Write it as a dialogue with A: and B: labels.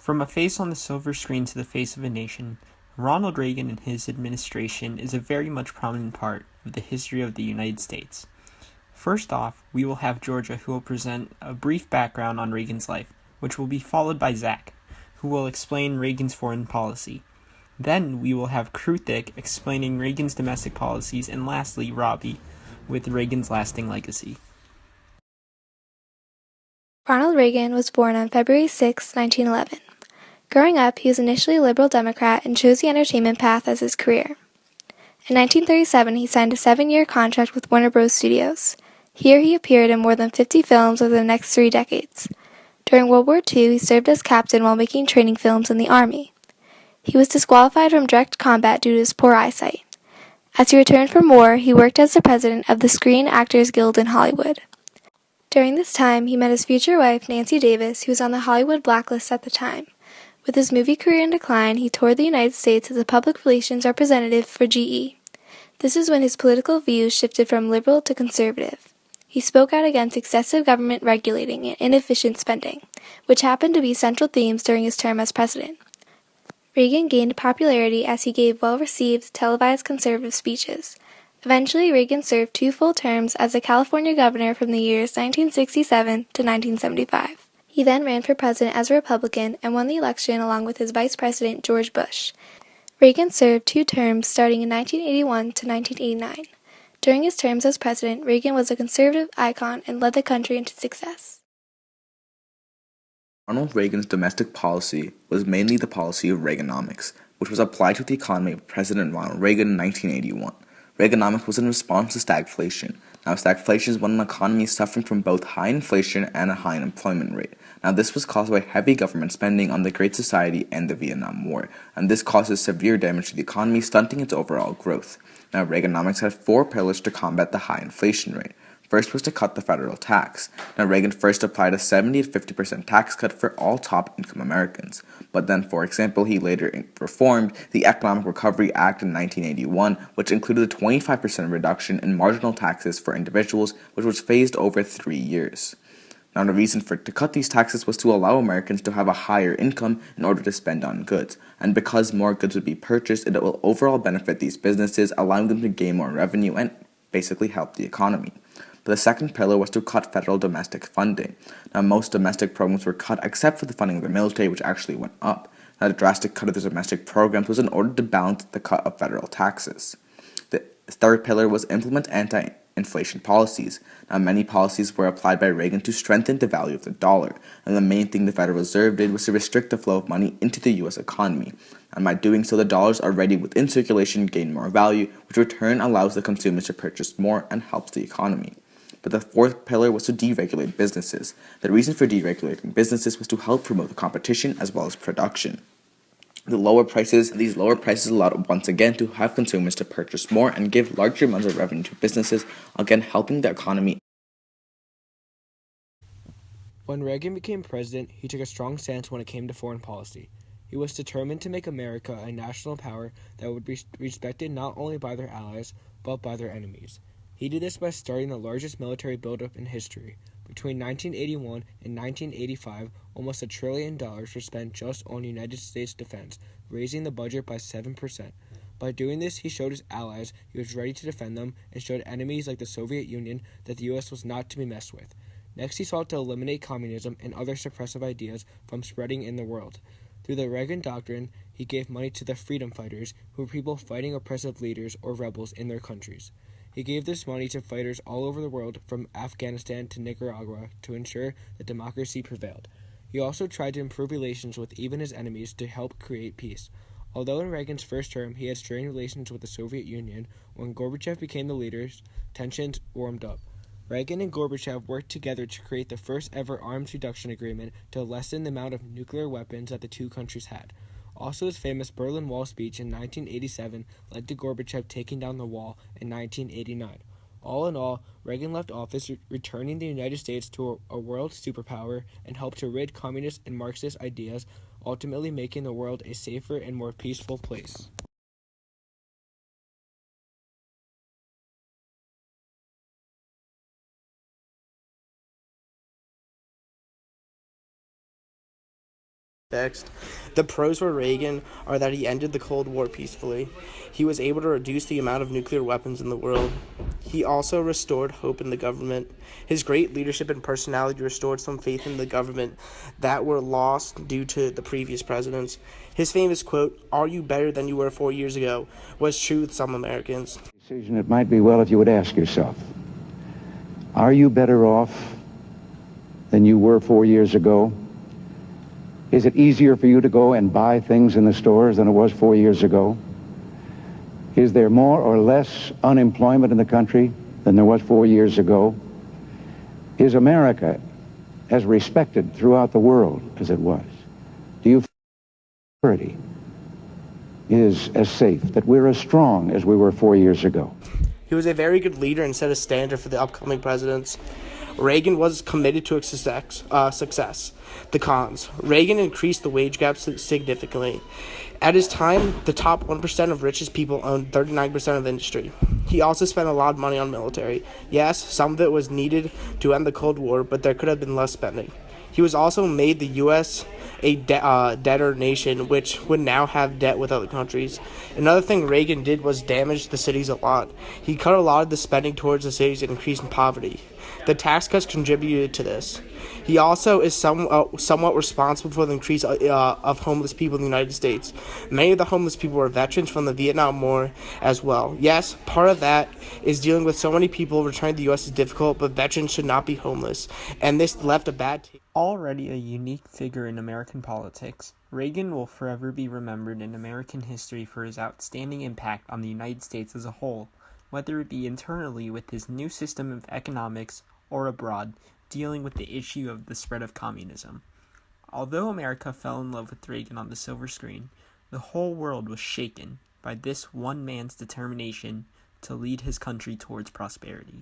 A: From a face on the silver screen to the face of a nation, Ronald Reagan and his administration is a very much prominent part of the history of the United States. First off, we will have Georgia, who will present a brief background on Reagan's life, which will be followed by Zach, who will explain Reagan's foreign policy. Then we will have Krutik explaining Reagan's domestic policies, and lastly, Robbie, with Reagan's lasting legacy.
B: Ronald Reagan was born on February 6, 1911. Growing up, he was initially a liberal Democrat and chose the entertainment path as his career. In 1937, he signed a 7-year contract with Warner Bros. Studios. Here he appeared in more than 50 films over the next 3 decades. During World War II, he served as captain while making training films in the Army. He was disqualified from direct combat due to his poor eyesight. As he returned from war, he worked as the president of the Screen Actors Guild in Hollywood. During this time, he met his future wife, Nancy Davis, who was on the Hollywood blacklist at the time. With his movie career in decline, he toured the United States as a public relations representative for GE. This is when his political views shifted from liberal to conservative. He spoke out against excessive government regulating and inefficient spending, which happened to be central themes during his term as president. Reagan gained popularity as he gave well-received, televised conservative speeches. Eventually, Reagan served 2 full terms as a California governor from the years 1967 to 1975. He then ran for president as a Republican and won the election along with his vice president, George Bush. Reagan served 2 terms starting in 1981 to 1989. During his terms as president, Reagan was a conservative icon and led the country into success.
C: Ronald Reagan's domestic policy was mainly the policy of Reaganomics, which was applied to the economy of President Ronald Reagan in 1981. Reaganomics was in response to stagflation. Now, stagflation is when an economy is suffering from both high inflation and a high unemployment rate. Now, this was caused by heavy government spending on the Great Society and the Vietnam War, and this causes severe damage to the economy, stunting its overall growth. Now, Reaganomics had 4 pillars to combat the high inflation rate. First was to cut the federal tax. Now, Reagan first applied a 70 to 50% tax cut for all top-income Americans. But then, for example, he later reformed the Economic Recovery Act in 1981, which included a 25% reduction in marginal taxes for individuals, which was phased over 3 years. Now, the reason to cut these taxes was to allow Americans to have a higher income in order to spend on goods. And because more goods would be purchased, it will overall benefit these businesses, allowing them to gain more revenue and basically help the economy. But the second pillar was to cut federal domestic funding. Now, most domestic programs were cut except for the funding of the military, which actually went up. Now, the drastic cut of the domestic programs was in order to balance the cut of federal taxes. The third pillar was implement anti-inflation policies. Now, many policies were applied by Reagan to strengthen the value of the dollar, and the main thing the Federal Reserve did was to restrict the flow of money into the U.S. economy. And by doing so, the dollars already within circulation gain more value, which in turn allows the consumers to purchase more and helps the economy. But the fourth pillar was to deregulate businesses. The reason for deregulating businesses was to help promote the competition as well as production. These lower prices allowed once again to have consumers to purchase more and give larger amounts of revenue to businesses, again helping the economy.
D: When Reagan became president, he took a strong stance when it came to foreign policy. He was determined to make America a national power that would be respected not only by their allies, but by their enemies. He did this by starting the largest military buildup in history. Between 1981 and 1985, almost $1 trillion were spent just on United States defense, raising the budget by 7%. By doing this, he showed his allies he was ready to defend them and showed enemies like the Soviet Union that the U.S. was not to be messed with. Next, he sought to eliminate communism and other suppressive ideas from spreading in the world. Through the Reagan Doctrine, he gave money to the freedom fighters, who were people fighting oppressive leaders or rebels in their countries. He gave this money to fighters all over the world, from Afghanistan to Nicaragua, to ensure that democracy prevailed. He also tried to improve relations with even his enemies to help create peace. Although in Reagan's first term he had strained relations with the Soviet Union, when Gorbachev became the leader, tensions warmed up. Reagan and Gorbachev worked together to create the first ever arms reduction agreement to lessen the amount of nuclear weapons that the two countries had. Also, his famous Berlin Wall speech in 1987 led to Gorbachev taking down the wall in 1989. All in all, Reagan left office returning the United States to a world superpower and helped to rid communist and Marxist ideas, ultimately making the world a safer and more peaceful place.
E: Next, the pros for Reagan are that he ended the Cold War peacefully. He was able to reduce the amount of nuclear weapons in the world. He also restored hope in the government. His great leadership and personality restored some faith in the government that were lost due to the previous presidents. His famous quote, "Are you better than you were 4 years ago?" was true with some Americans.
F: Decision, it might be well if you would ask yourself, are you better off than you were 4 years ago? Is it easier for you to go and buy things in the stores than it was 4 years ago? Is there more or less unemployment in the country than there was 4 years ago? Is America as respected throughout the world as it was? Do you feel security is as safe, that we're as strong as we were 4 years ago?
E: He was a very good leader and set a standard for the upcoming presidents. Reagan was committed to success. The cons. Reagan increased the wage gap significantly. At his time, the top 1% of richest people owned 39% of the industry. He also spent a lot of money on military. Yes, some of it was needed to end the Cold War, but there could have been less spending. He was also made the U.S. a debtor nation, which would now have debt with other countries. Another thing Reagan did was damage the cities a lot. He cut a lot of the spending towards the cities and increased poverty. The tax cuts contributed to this. He also is somewhat responsible for the increase of homeless people in the United States. Many of the homeless people were veterans from the Vietnam War as well. Yes, part of that is dealing with so many people returning to the U.S. is difficult, but veterans should not be homeless. And this left a bad taste.
A: Already a unique figure in American politics, Reagan will forever be remembered in American history for his outstanding impact on the United States as a whole, whether it be internally with his new system of economics or abroad, dealing with the issue of the spread of communism. Although America fell in love with Reagan on the silver screen, the whole world was shaken by this one man's determination to lead his country towards prosperity.